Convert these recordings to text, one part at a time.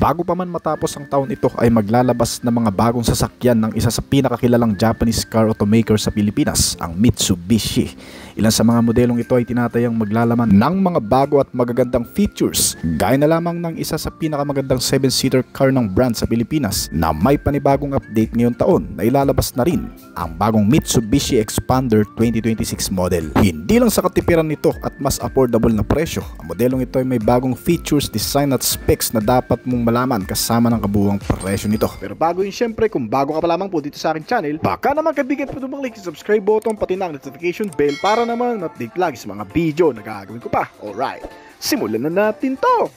Bago pa man matapos ang taon ito ay maglalabas ng mga bagong sasakyan ng isa sa pinakakilalang Japanese car automaker sa Pilipinas, ang Mitsubishi. Ilan sa mga modelong ito ay tinatayang maglalaman ng mga bago at magagandang features, gaya na lamang ng isa sa pinakamagandang 7-seater car ng brand sa Pilipinas na may panibagong update ngayong taon na ilalabas na rin, ang bagong Mitsubishi Expander 2026 model. Hindi lang sa katipiran nito at mas affordable na presyo, ang modelong ito ay may bagong features, design at specs na dapat mong malaman kasama ng kabuuang presyo nito. Pero bago yun, syempre, kung bago ka pa lamang po dito sa aking channel, baka naman kaibigan po tumang-click sa subscribe button pati ng notification bell para naman update lagi sa mga video na gagawin ko pa. Alright, simulan na natin to!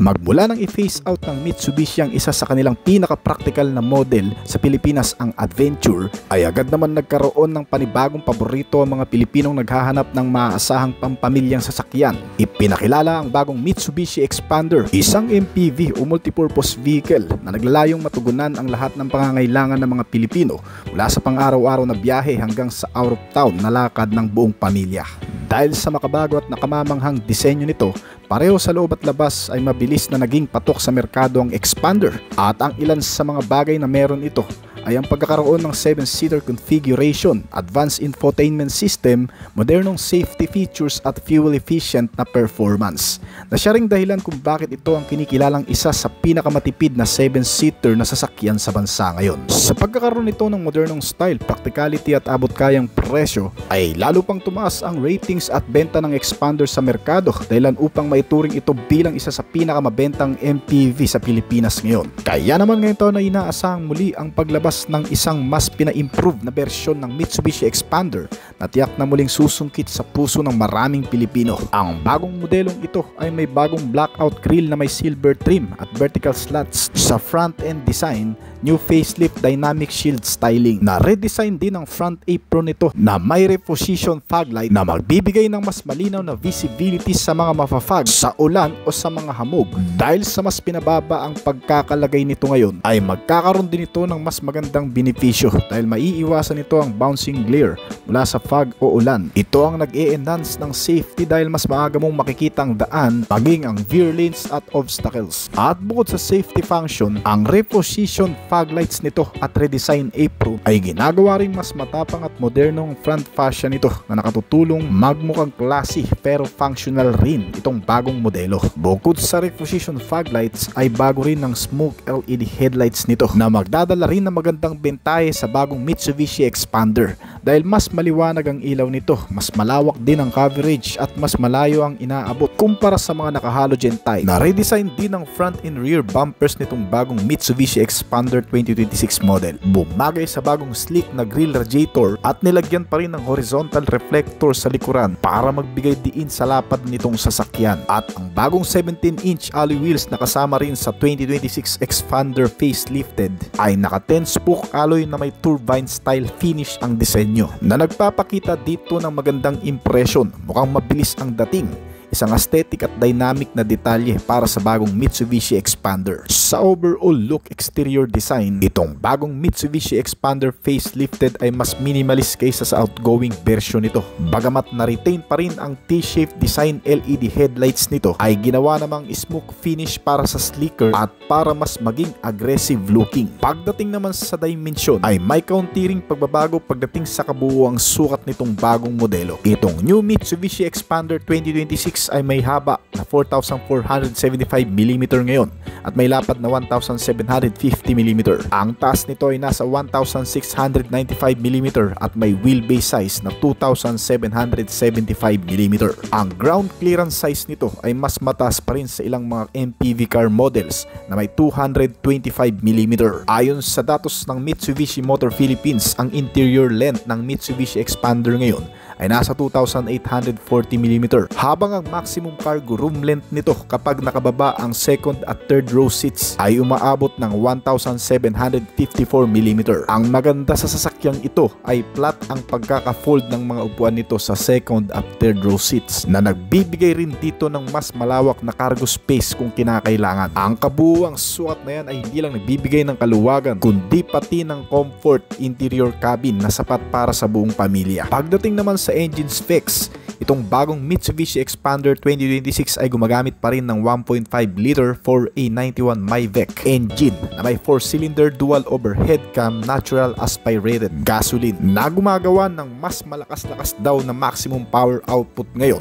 Magmula nang i-phase out ng Mitsubishi ang isa sa kanilang pinaka-practical na model sa Pilipinas, ang Adventure, ay agad naman nagkaroon ng panibagong paborito ang mga Pilipinong naghahanap ng maaasahang pampamilyang sasakyan. Ipinakilala ang bagong Mitsubishi Expander, isang MPV o multipurpose vehicle na naglalayong matugunan ang lahat ng pangangailangan ng mga Pilipino mula sa pang-araw-araw na biyahe hanggang sa out-of-town na lakad ng buong pamilya. Dahil sa makabago at nakamamanghang disenyo nito, pareho sa loob at labas ay mabilis na naging patok sa merkado ang Expander, at ang ilan sa mga bagay na meron ito ay ang pagkakaroon ng 7-seater configuration, advanced infotainment system, modernong safety features at fuel-efficient na performance, na siya ring dahilan kung bakit ito ang kinikilalang isa sa pinakamatipid na 7-seater na sasakyan sa bansa ngayon. Sa pagkakaroon nito ng modernong style, practicality at abot-kayang presyo, ay lalo pang tumaas ang ratings at benta ng Expander sa merkado, dahilan upang maituring ito bilang isa sa pinakamabentang MPV sa Pilipinas ngayon. Kaya naman ngayon taon na inaasahang muli ang paglabas ng isang mas pina-improve na bersyon ng Mitsubishi Expander na tiyak na muling susungkit sa puso ng maraming Pilipino. Ang bagong modelong ito ay may bagong blackout grille na may silver trim at vertical slats sa front-end design, new facelift dynamic shield styling, na redesign din ang front apron nito na may reposition fog light na magbibigay ng mas malinaw na visibility sa mga mafafag sa ulan o sa mga hamog. Dahil sa mas pinababa ang pagkakalagay nito ngayon, ay magkakaroon din ito ng mas magandang benepisyo dahil maiiwasan ito ang bouncing glare mula sa fog o ulan. Ito ang nag-e-enhance ng safety dahil mas maaga mong makikita ang daan, maging ang veer lanes at obstacles. At bukod sa safety function, ang reposition fog lights nito at redesign apron ay ginagawa ring mas matapang at modernong front fascia nito na nakatutulong magmukhang classy pero functional rin itong bagong modelo. Bukod sa reposition fog lights ay bago rin ng smoke LED headlights nito na magdadala rin ng magandang bentahe sa bagong Mitsubishi Expander dahil mas maliwanag ang ilaw nito, mas malawak din ang coverage at mas malayo ang inaabot kumpara sa mga naka-halogen type. Na-redesign din ang front and rear bumpers nitong bagong Mitsubishi Expander 2026 model. Bumagay sa bagong sleek na grille radiator at nilagyan pa rin ng horizontal reflector sa likuran para magbigay diin sa lapad nitong sasakyan. At ang bagong 17-inch alloy wheels na kasama rin sa 2026 Expander facelifted ay naka 10-spoke alloy na may turbine style finish ang disenyo na nagpapakita dito ng magandang impression. Mukhang mabilis ang dating, isang aesthetic at dynamic na detalye para sa bagong Mitsubishi Expander. Sa overall look, exterior design, itong bagong Mitsubishi Expander facelifted ay mas minimalist kaysa sa outgoing version nito. Bagamat na-retain pa rin ang T-shaped design, LED headlights nito ay ginawa namang smoke finish para sa sleeker at para mas maging aggressive looking. Pagdating naman sa dimension ay may kaunti ring pagbabago pagdating sa kabuuang sukat nitong bagong modelo. Itong new Mitsubishi Expander 2026 ay may haba na 4,475mm ngayon at may lapad na 1,750mm. Ang taas nito ay nasa 1,695mm at may wheelbase size na 2,775mm. Ang ground clearance size nito ay mas mataas pa rin sa ilang mga MPV car models na may 225mm. Ayon sa datos ng Mitsubishi Motor Philippines, ang interior length ng Mitsubishi Expander ngayon ay nasa 2,840mm, habang ang maximum cargo room length nito kapag nakababa ang second at third row seats ay umaabot ng 1,754mm. Ang maganda sa sasakyang ito ay flat ang pagkaka-fold ng mga upuan nito sa second at third row seats na nagbibigay rin dito ng mas malawak na cargo space kung kinakailangan. Ang kabuuang sukat na yan ay hindi lang nagbibigay ng kaluwagan kundi pati ng comfort interior cabin na sapat para sa buong pamilya. Pagdating naman sa sa engine specs, itong bagong Mitsubishi Xpander 2026 ay gumagamit pa rin ng 1.5 liter 4A91 Myvec engine na may 4-cylinder dual overhead cam natural aspirated gasoline na gumagawa ng mas malakas-lakas daw na maximum power output ngayon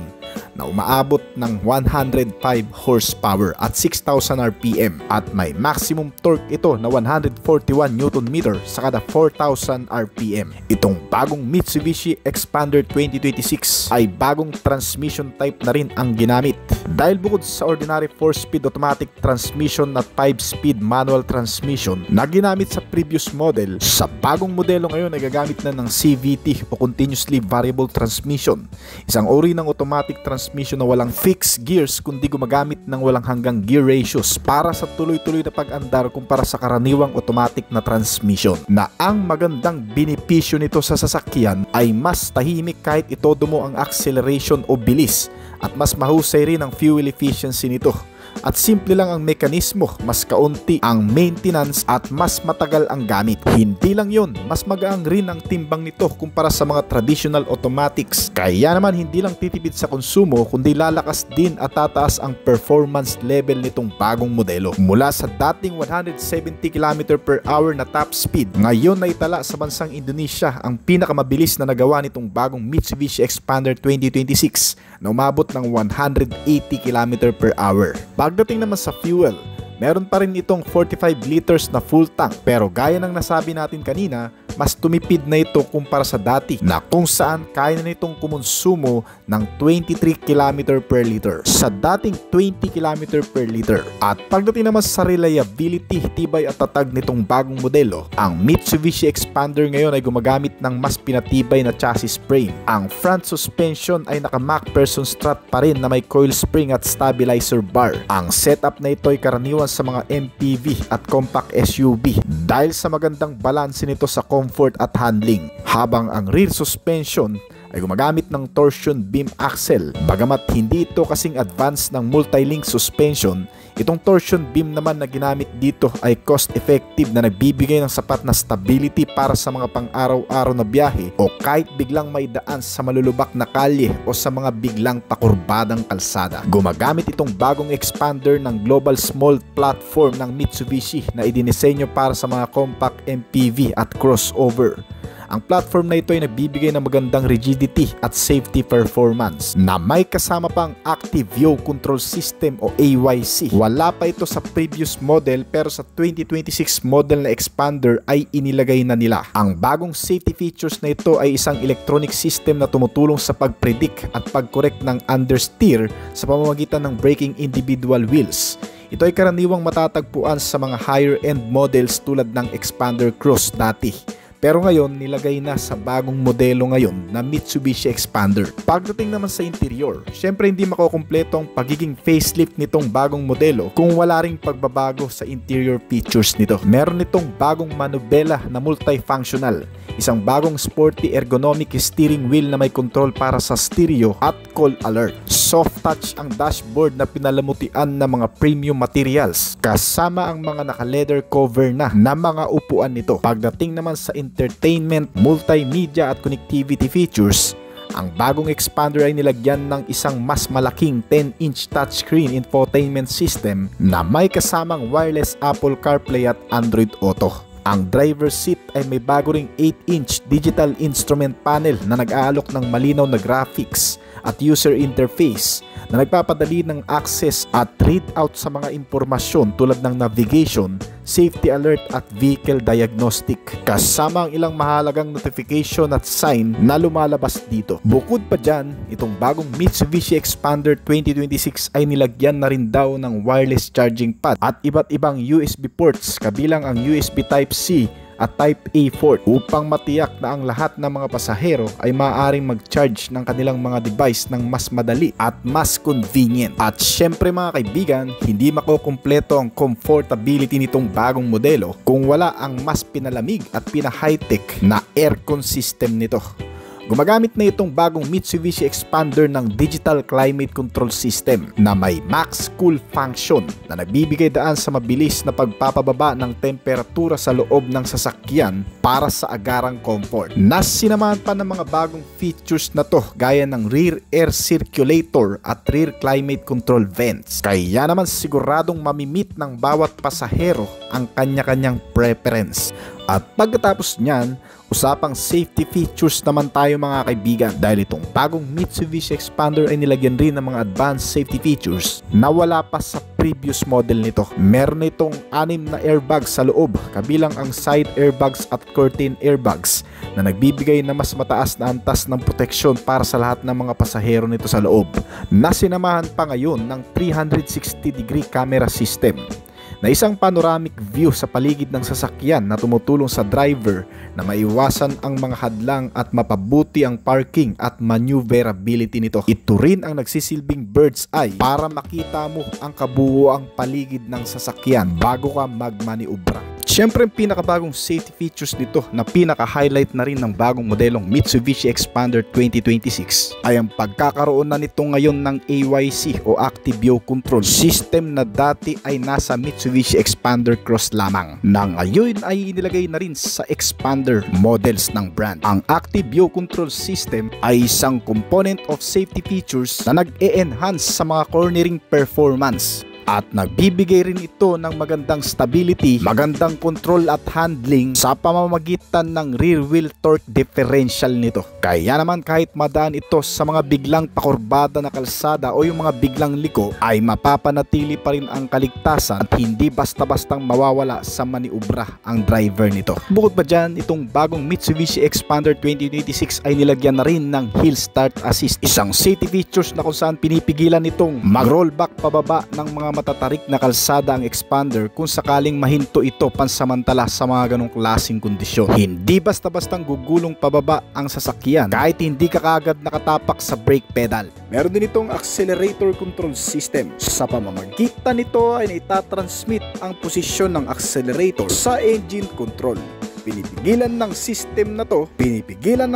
na umaabot ng 105 horsepower at 6,000 RPM at may maximum torque ito na 141 Nm sa kada 4,000 RPM. Itong bagong Mitsubishi Xpander 2026 ay bagong transmission type na rin ang ginamit dahil bukod sa ordinary 4-speed automatic transmission at 5-speed manual transmission na ginamit sa previous model, sa bagong modelo ngayon ay gagamit na ng CVT o continuously variable transmission, isang uri ng automatic transmission na walang fixed gears kundi gumagamit ng walang hanggang gear ratios para sa tuloy-tuloy na pag-andar kumpara sa karaniwang automatic na transmission, na ang magandang benepisyo nito sa sasakyan ay mas tahimik kahit itodo mo ang acceleration o bilis at mas mahusay rin ang fuel efficiency nito. At simple lang ang mekanismo, mas kaunti ang maintenance at mas matagal ang gamit. Hindi lang yun, mas magaang rin ang timbang nito kumpara sa mga traditional automatics. Kaya naman hindi lang titipid sa konsumo kundi lalakas din at tataas ang performance level nitong bagong modelo. Mula sa dating 170 km/h na top speed, ngayon na itala sa bansang Indonesia ang pinakamabilis na nagawa nitong bagong Mitsubishi Xpander 2026 na umabot ng 180 km/h. Pagdating naman sa fuel, meron pa rin itong 45 liters na full tank pero gaya ng nasabi natin kanina, mas tumipid na ito kumpara sa dati na kung saan kaya na nitong kumonsumo ng 23 km/l sa dating 20 km/l. At pagdating naman sa reliability, tibay at tatag nitong bagong modelo, ang Mitsubishi Xpander ngayon ay gumagamit ng mas pinatibay na chassis frame. Ang front suspension ay naka MacPherson strut pa rin na may coil spring at stabilizer bar. Ang setup na ito ay karaniwan sa mga MPV at compact SUV dahil sa magandang balanse nito sa comfort at handling, habang ang rear suspension ay gumagamit ng torsion beam axle. Bagamat hindi ito kasing advanced ng multi-link suspension, itong torsion beam naman na ginamit dito ay cost-effective na nagbibigay ng sapat na stability para sa mga pang-araw-araw na biyahe o kahit biglang may daan sa malulubak na kalye o sa mga biglang pakurbadang kalsada. Gumagamit itong bagong Xpander ng global small platform ng Mitsubishi na idinisenyo para sa mga compact MPV at crossover. Ang platform na ito ay nagbibigay ng magandang rigidity at safety performance na may kasama pang Active Yaw Control System o AYC. Wala pa ito sa previous model pero sa 2026 model na Xpander ay inilagay na nila. Ang bagong safety features na ito ay isang electronic system na tumutulong sa pag-predict at pag-correct ng understeer sa pamamagitan ng braking individual wheels. Ito ay karaniwang matatagpuan sa mga higher-end models tulad ng Xpander Cross dati. Pero ngayon, nilagay na sa bagong modelo ngayon na Mitsubishi Xpander. Pagdating naman sa interior, syempre hindi makukumpleto ang pagiging facelift nitong bagong modelo kung wala ring pagbabago sa interior features nito. Meron itong bagong manubela na multifunctional, isang bagong sporty ergonomic steering wheel na may control para sa stereo at call alert. Soft touch ang dashboard na pinalamutian ng mga premium materials kasama ang mga naka-leather cover na mga upuan nito. Pagdating naman sa entertainment, multimedia at connectivity features, ang bagong Xpander ay nilagyan ng isang mas malaking 10-inch touchscreen infotainment system na may kasamang wireless Apple CarPlay at Android Auto. Ang driver's seat ay may bago ring 8-inch digital instrument panel na nag-aalok ng malinaw na graphics at user interface na nagpapadali ng access at readout sa mga impormasyon tulad ng navigation, safety alert at vehicle diagnostic, kasama ang ilang mahalagang notification at sign na lumalabas dito. Bukod pa dyan, itong bagong Mitsubishi Xpander 2026 ay nilagyan na rin daw ng wireless charging pad at iba't ibang USB ports kabilang ang USB Type-C at Type-A port upang matiyak na ang lahat ng mga pasahero ay maaaring mag-charge ng kanilang mga device ng mas madali at mas convenient. At syempre mga kaibigan, hindi makukumpleto ang comfortability nitong bagong modelo kung wala ang mas pinalamig at pina-high-tech na aircon system nito. Gumagamit na itong bagong Mitsubishi Expander ng Digital Climate Control System na may max cool function na nagbibigay daan sa mabilis na pagpapababa ng temperatura sa loob ng sasakyan para sa agarang comfort. Sinamahan pa ng mga bagong features na to gaya ng rear air circulator at rear climate control vents. Kaya naman siguradong mamimit ng bawat pasahero ang kanya-kanyang preference. At pagkatapos niyan, usapang safety features naman tayo mga kaibigan, dahil itong bagong Mitsubishi Expander ay nilagyan rin ng mga advanced safety features na wala pa sa previous model nito. Meron itong 6 na airbags sa loob, kabilang ang side airbags at curtain airbags na nagbibigay na mas mataas na antas ng proteksyon para sa lahat ng mga pasahero nito sa loob, na sinamahan pa ngayon ng 360-degree camera system na isang panoramic view sa paligid ng sasakyan na tumutulong sa driver na maiwasan ang mga hadlang at mapabuti ang parking at maneuverability nito. Ito rin ang nagsisilbing bird's eye para makita mo ang kabuuang paligid ng sasakyan bago ka magmaniubra. Siyempre, ang pinakabagong safety features nito na pinaka-highlight na rin ng bagong modelong Mitsubishi Expander 2026 ay ang pagkakaroon na nito ngayon ng AYC o Active Yaw Control System na dati ay nasa Mitsubishi Expander Cross lamang, na ngayon ay inilagay na rin sa Expander models ng brand. Ang Active Yaw Control System ay isang component of safety features na nag-e-enhance sa mga cornering performance at nagbibigay rin ito ng magandang stability, magandang control at handling sa pamamagitan ng rear wheel torque differential nito. Kaya naman kahit madaan ito sa mga biglang pakurbada na kalsada o yung mga biglang liko, ay mapapanatili pa rin ang kaligtasan at hindi basta-bastang mawawala sa maniubra ang driver nito. Bukod pa dyan, itong bagong Mitsubishi Expander 2026 ay nilagyan na rin ng Hill Start Assist, isang safety features na kung saan pinipigilan itong mag-rollback pababa ng mga matatarik na kalsada ang Expander kung sakaling mahinto ito pansamantala sa mga ganong klaseng kondisyon. Hindi basta-bastang gugulong pababa ang sasakyan kahit hindi ka kaagad nakatapak sa brake pedal. Meron din itong accelerator control system. Sa pamamagitan nito ay naitatransmit ang posisyon ng accelerator sa engine control. Pinipigilan ng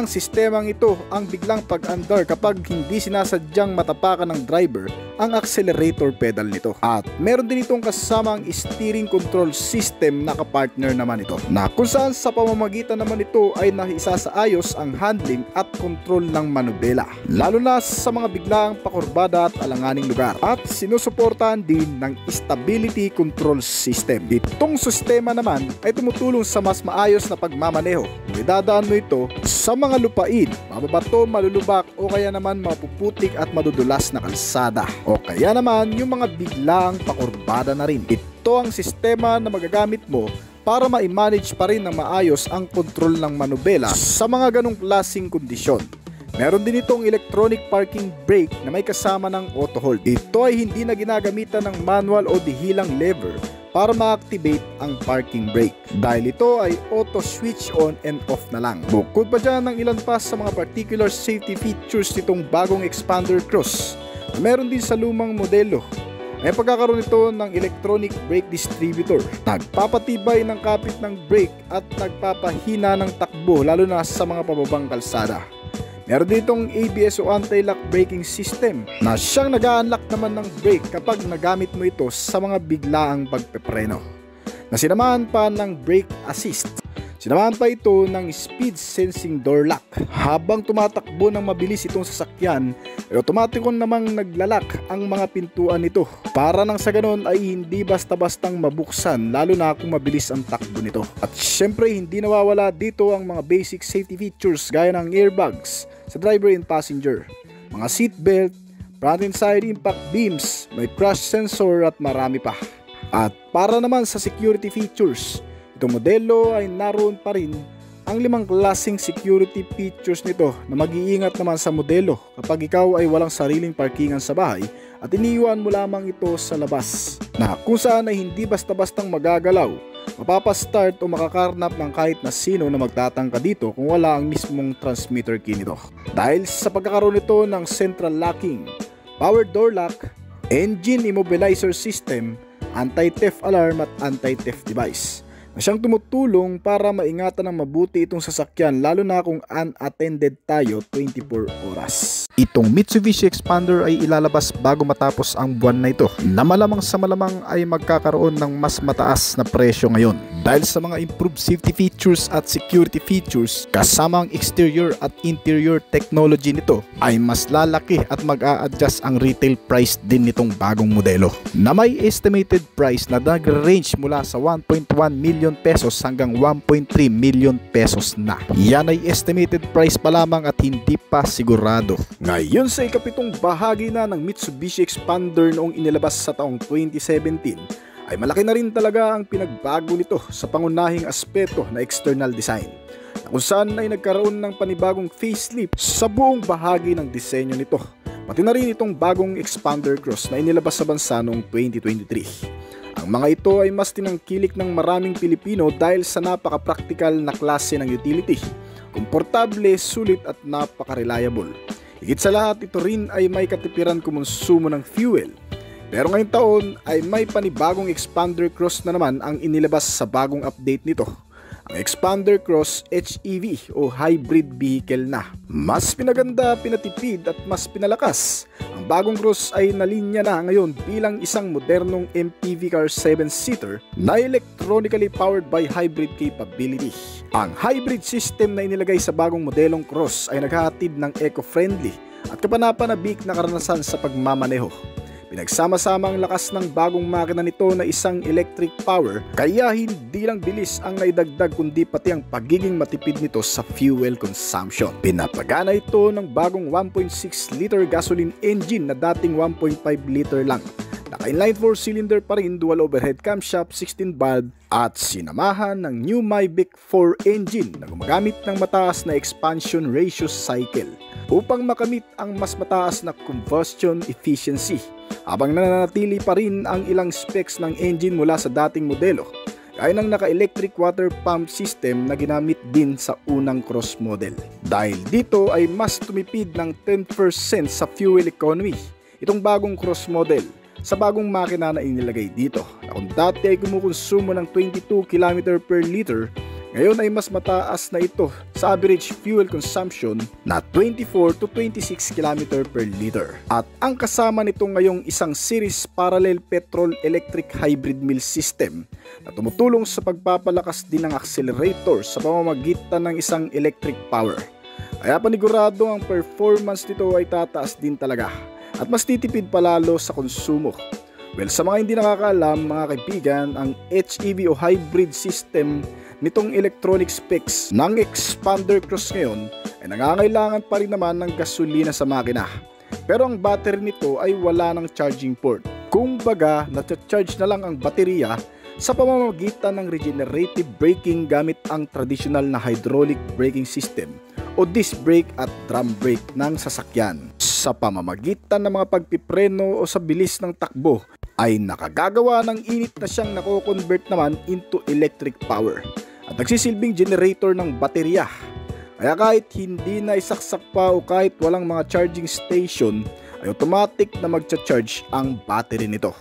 sistemang ito ang biglang pag-andar kapag hindi sinasadyang matapakan ng driver ang accelerator pedal nito. At meron din itong kasamang steering control system na kapartner naman ito, na kung saan sa pamamagitan naman ito ay naisasaayos ang handling at control ng manubela, lalo na sa mga biglang pakurbada at alanganing lugar. At sinusuportahan din ng stability control system. Itong sistema naman ay tumutulong sa mas maayos na pagmamaneho. Idadaan mo ito sa mga lupain, mababato, malulubak o kaya naman mapuputik at madudulas na kalsada, o kaya naman yung mga biglang pakurbada na rin. Ito ang sistema na magagamit mo para ma-manage pa rin ng maayos ang kontrol ng manubela sa mga ganong klaseng kondisyon. Meron din itong electronic parking brake na may kasama ng auto hold. Ito ay hindi na ginagamitan ng manual o dihilang lever para ma-activate ang parking brake, dahil ito ay auto switch on and off na lang. Bukod pa dyan ng ilan pa sa mga particular safety features nitong bagong Expander Cross, meron din sa lumang modelo. May pagkakaroon ito ng electronic brake distributor, nagpapatibay ng kapit ng brake at nagpapahina ng takbo lalo na sa mga pababang kalsada. Meron ditong ABS o anti-lock braking system na siyang nag-a-unlock naman ng brake kapag nagamit mo ito sa mga biglaang pagpepreno, na sinamahan pa ng brake assist. Sinamahan pa ito ng speed sensing door lock. Habang tumatakbo ng mabilis itong sasakyan, ay otomatikon namang naglalak ang mga pintuan nito para nang sa ganon ay hindi basta-bastang mabuksan, lalo na kung mabilis ang takbo nito. At syempre hindi nawawala dito ang mga basic safety features gaya ng airbags sa driver and passenger, mga seatbelt, front and side impact beams, may crash sensor at marami pa. At para naman sa security features, itong modelo ay naroon pa rin ang 5 klaseng security features nito na mag-iingat naman sa modelo kapag ikaw ay walang sariling parkingan sa bahay at iniiwan mo lamang ito sa labas, na kung saan ay hindi basta-bastang magagalaw, mapapastart o makakarnap ng kahit na sino na magtatangka dito kung wala ang mismong transmitter key nito. Dahil sa pagkakaroon nito ng central locking, power door lock, engine immobilizer system, anti-theft alarm at anti-theft device. na siyang tumutulong para maingatan ng mabuti itong sasakyan lalo na kung unattended tayo 24 oras. Itong Mitsubishi Expander ay ilalabas bago matapos ang buwan na ito na malamang sa malamang ay magkakaroon ng mas mataas na presyo ngayon dahil sa mga improved safety features at security features kasama ang exterior at interior technology nito ay mas lalaki at mag-a-adjust ang retail price din nitong bagong modelo na may estimated price na nag-range mula sa 1.1 million pesos hanggang 1.3 million pesos na. Yan ay estimated price pa lamang at hindi pa sigurado. Ngayon sa ikapitong bahagi na ng Mitsubishi Expander noong inilabas sa taong 2017 ay malaki na rin talaga ang pinagbago nito sa pangunahing aspeto na external design na kung saan ay nagkaroon ng panibagong facelift sa buong bahagi ng disenyo nito, pati na rin itong bagong Expander Cross na inilabas sa bansa noong 2023. Ang mga ito ay mas tinangkilik ng maraming Pilipino dahil sa napaka-practical na klase ng utility, komportable, sulit at napaka-reliable. Higit sa lahat, ito rin ay may katipiran kumonsumo ng fuel. Pero ngayong taon ay may panibagong Expander Cross na naman ang inilabas sa bagong update nito. Ang Expander Cross HEV o hybrid vehicle na. Mas pinaganda, pinatipid at mas pinalakas. Ang bagong Cross ay nalinya na ngayon bilang isang modernong MPV car 7-seater na electronically powered by hybrid capability. Ang hybrid system na inilagay sa bagong modelong Cross ay naghahatid ng eco-friendly at kapanapanabik na karanasan sa pagmamaneho. Pinagsama-sama ang lakas ng bagong makina nito na isang electric power, kaya hindi lang bilis ang naidagdag kundi pati ang pagiging matipid nito sa fuel consumption. Pinapagana ito ng bagong 1.6 liter gasoline engine na dating 1.5 liter lang. Naka-inline 4-cylinder pa rin, dual overhead camshaft, 16 valve at sinamahan ng new Mavic 4 engine na gumagamit ng mataas na expansion ratio cycle upang makamit ang mas mataas na combustion efficiency habang nananatili pa rin ang ilang specs ng engine mula sa dating modelo gaya ng naka-electric water pump system na ginamit din sa unang Cross model. Dahil dito ay mas tumipid ng 10% sa fuel economy itong bagong Cross model sa bagong makina na inilagay dito na kung dati ay kumukonsumo ng 22 km per liter, ngayon ay mas mataas na ito sa average fuel consumption na 24 to 26 km per liter. At ang kasama nito ngayong isang series parallel petrol electric hybrid mill system na tumutulong sa pagpapalakas din ng accelerator sa pamamagitan ng isang electric power. Kaya panigurado ang performance nito ay tataas din talaga at mas titipid palalo sa konsumo. Well, sa mga hindi nakakaalam mga kaibigan, ang HEV o hybrid system nitong electronic specs ng Expander Cross ngayon ay nangangailangan pa rin naman ng gasolina sa makina. Pero ang battery nito ay wala ng charging port. Kumbaga, na-charge na lang ang baterya sa pamamagitan ng regenerative braking gamit ang traditional na hydraulic braking system o disc brake at drum brake ng sasakyan. Sa pamamagitan ng mga pagpipreno o sa bilis ng takbo ay nakagagawa ng init na siyang nako-convert naman into electric power at nagsisilbing generator ng baterya. Kaya kahit hindi na isaksak pa o kahit walang mga charging station ay automatic na magcha-charge ang battery nito.